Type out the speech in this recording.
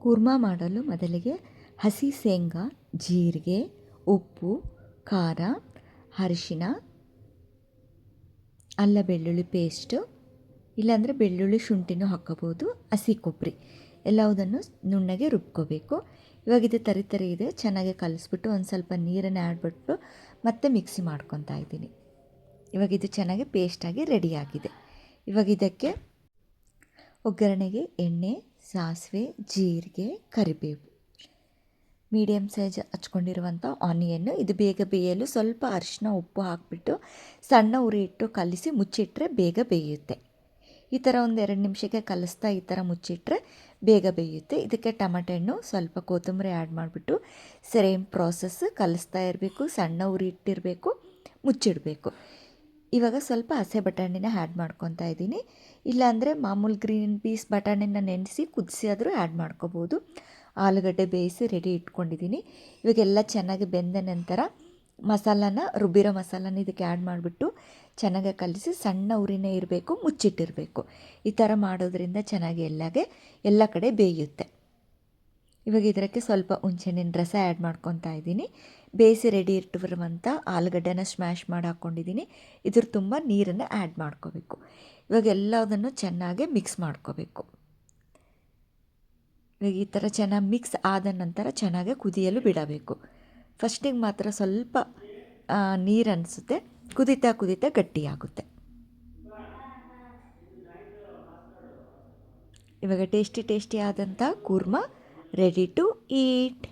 ಕೂರ್ಮ ಮಾಡಲು ಮೊದಲಿಗೆ ಹಸಿ ಶೇಂಗಾ, ಜೀರಿಗೆ, ಉಪ್ಪು, ಖಾರ, ಅರಿಶಿನ, ಅಲ್ಲ ಬೆಳ್ಳುಳ್ಳಿ ಪೇಸ್ಟು, ಇಲ್ಲಾಂದರೆ ಬೆಳ್ಳುಳ್ಳಿ ಶುಂಠಿನೂ ಹಾಕ್ಕೋಬೋದು, ಹಸಿ ಕೊಬ್ಬರಿ ಎಲ್ಲವುದನ್ನು ನುಣ್ಣಗೆ ರುಬ್ಕೋಬೇಕು. ಇವಾಗ ಇದು ತರಿ ಇದೆ, ಚೆನ್ನಾಗಿ ಕಲಿಸ್ಬಿಟ್ಟು ಒಂದು ಸ್ವಲ್ಪ ನೀರನ್ನು ಆಡ್ಬಿಟ್ಟು ಮತ್ತೆ ಮಿಕ್ಸಿ ಮಾಡ್ಕೊತಾ ಇದ್ದೀನಿ. ಇವಾಗ ಇದು ಚೆನ್ನಾಗಿ ಪೇಸ್ಟಾಗಿ ರೆಡಿಯಾಗಿದೆ. ಇವಾಗ ಇದಕ್ಕೆ ಒಗ್ಗರಣೆಗೆ ಎಣ್ಣೆ, ಸಾಸಿವೆ, ಜೀರಿಗೆ, ಕರಿಬೇವು, ಮೀಡಿಯಮ್ ಸೈಜ್ ಹಚ್ಕೊಂಡಿರುವಂಥ ಆನಿಯನ್ನು, ಇದು ಬೇಗ ಬೇಯಲು ಸ್ವಲ್ಪ ಅರಿಶಿನ ಉಪ್ಪು ಹಾಕಿಬಿಟ್ಟು ಸಣ್ಣ ಉರಿ ಇಟ್ಟು ಕಲಿಸಿ ಮುಚ್ಚಿಟ್ರೆ ಬೇಗ ಬೇಯುತ್ತೆ. ಈ ಥರ ಒಂದು 2 ನಿಮಿಷಕ್ಕೆ ಕಲಿಸ್ತಾ ಈ ಥರ ಮುಚ್ಚಿಟ್ರೆ ಬೇಗ ಬೇಯುತ್ತೆ. ಇದಕ್ಕೆ ಟೊಮೆಟೊ ಹಣ್ಣು, ಸ್ವಲ್ಪ ಕೊತ್ತಂಬರಿ ಆ್ಯಡ್ ಮಾಡಿಬಿಟ್ಟು ಸೇಮ್ ಪ್ರಾಸೆಸ್ ಕಲಿಸ್ತಾ ಇರಬೇಕು, ಸಣ್ಣ ಉರಿ ಇಟ್ಟಿರಬೇಕು, ಮುಚ್ಚಿಡಬೇಕು. ಇವಾಗ ಸ್ವಲ್ಪ ಹಸೆ ಬಟಾಣಿನ ಆ್ಯಡ್ ಮಾಡ್ಕೊತಾ ಇದ್ದೀನಿ. ಇಲ್ಲಾಂದರೆ ಮಾಮೂಲು ಗ್ರೀನ್ ಪೀಸ್ ಬಟಾಣಿನ ನೆನೆಸಿ ಕುದಿಸಿ ಆದರೂ ಆ್ಯಡ್ ಮಾಡ್ಕೋಬೋದು. ಆಲೂಗಡ್ಡೆ ಬೇಯಿಸಿ ರೆಡಿ ಇಟ್ಕೊಂಡಿದ್ದೀನಿ. ಇವಾಗೆಲ್ಲ ಚೆನ್ನಾಗಿ ಬೆಂದ ನಂತರ ರುಬ್ಬಿರೋ ಮಸಾಲಾನ ಇದಕ್ಕೆ ಆ್ಯಡ್ ಮಾಡಿಬಿಟ್ಟು ಚೆನ್ನಾಗಿ ಕಲಿಸಿ ಸಣ್ಣ ಉರಿನೇ ಇರಬೇಕು, ಮುಚ್ಚಿಟ್ಟಿರಬೇಕು. ಈ ಥರ ಮಾಡೋದ್ರಿಂದ ಚೆನ್ನಾಗಿ ಎಲ್ಲ ಕಡೆ ಬೇಯುತ್ತೆ. ಇವಾಗ ಇದಕ್ಕೆ ಸ್ವಲ್ಪ ಹುಣಸೆಹಣ್ಣಿನ ರಸ ಆ್ಯಡ್ ಮಾಡ್ಕೊತಾ ಇದ್ದೀನಿ. ಬೇಯಿಸಿ ರೆಡಿ ಇಟ್ಟಿರುವಂಥ ಆಲೂಗಡ್ಡೆನ ಸ್ಮ್ಯಾಶ್ ಮಾಡಿ ಹಾಕ್ಕೊಂಡಿದ್ದೀನಿ. ಇದ್ರ ತುಂಬ ನೀರನ್ನು ಆ್ಯಡ್ ಮಾಡ್ಕೋಬೇಕು. ಇವಾಗ ಎಲ್ಲದನ್ನು ಚೆನ್ನಾಗಿ ಮಿಕ್ಸ್ ಮಾಡ್ಕೋಬೇಕು. ಇವಾಗ ಈ ಥರ ಚೆನ್ನಾಗಿ ಮಿಕ್ಸ್ ಆದ ನಂತರ ಚೆನ್ನಾಗಿ ಕುದಿಯಲು ಬಿಡಬೇಕು. ಫಸ್ಟಿಗೆ ಮಾತ್ರ ಸ್ವಲ್ಪ ನೀರು ಅನಿಸುತ್ತೆ, ಕುದೀತಾ ಗಟ್ಟಿಯಾಗುತ್ತೆ. ಇವಾಗ ಟೇಸ್ಟಿ ಆದಂಥ ಕೂರ್ಮ ರೆಡಿ ಟು ಈಟ್.